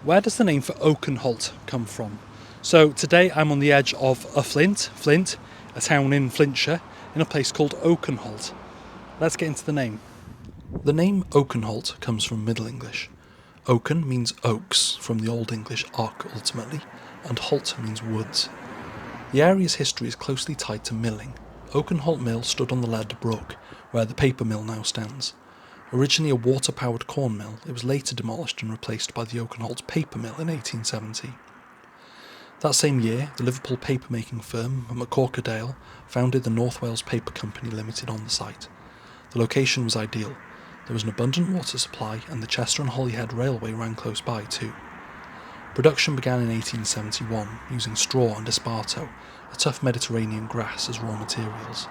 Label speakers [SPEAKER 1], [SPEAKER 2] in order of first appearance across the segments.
[SPEAKER 1] Where does the name for Oakenholt come from? So today I'm on the edge of a Flint, a town in Flintshire, in a place called Oakenholt. Let's get into the name. The name Oakenholt comes from Middle English. Oaken means oaks, from the Old English oak ultimately, and holt means woods. The area's history is closely tied to milling. Oakenholt Mill stood on the Lead Brook, where the paper mill now stands. Originally a water-powered corn mill, it was later demolished and replaced by the Oakenholt paper mill in 1870. That same year, the Liverpool paper-making firm McCorkerdale founded the North Wales Paper Company Limited on the site. The location was ideal. There was an abundant water supply, and the Chester and Holyhead Railway ran close by too. Production began in 1871, using straw and esparto, a tough Mediterranean grass, as raw materials.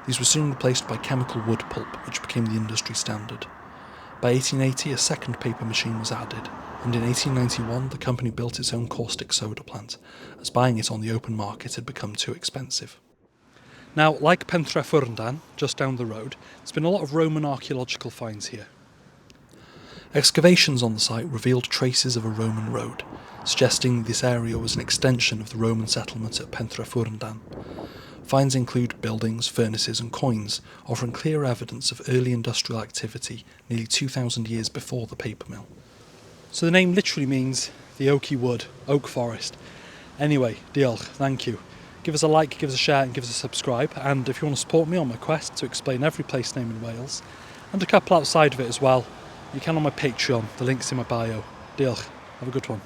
[SPEAKER 1] These were soon replaced by chemical wood pulp, which became the industry standard. By 1880, a second paper machine was added, and in 1891 the company built its own caustic soda plant, as buying it on the open market had become too expensive. Now, like Pentrefyrndan, just down the road, there's been a lot of Roman archaeological finds here. Excavations on the site revealed traces of a Roman road, suggesting this area was an extension of the Roman settlement at Pentrefyrndan. Finds include buildings, furnaces and coins, offering clear evidence of early industrial activity nearly 2,000 years before the paper mill. So the name literally means the oaky wood, oak forest. Anyway, diolch, thank you. Give us a like, give us a share and give us a subscribe, and if you want to support me on my quest to explain every place name in Wales, and a couple outside of it as well, you can on my Patreon, the link's in my bio. Diolch, have a good one.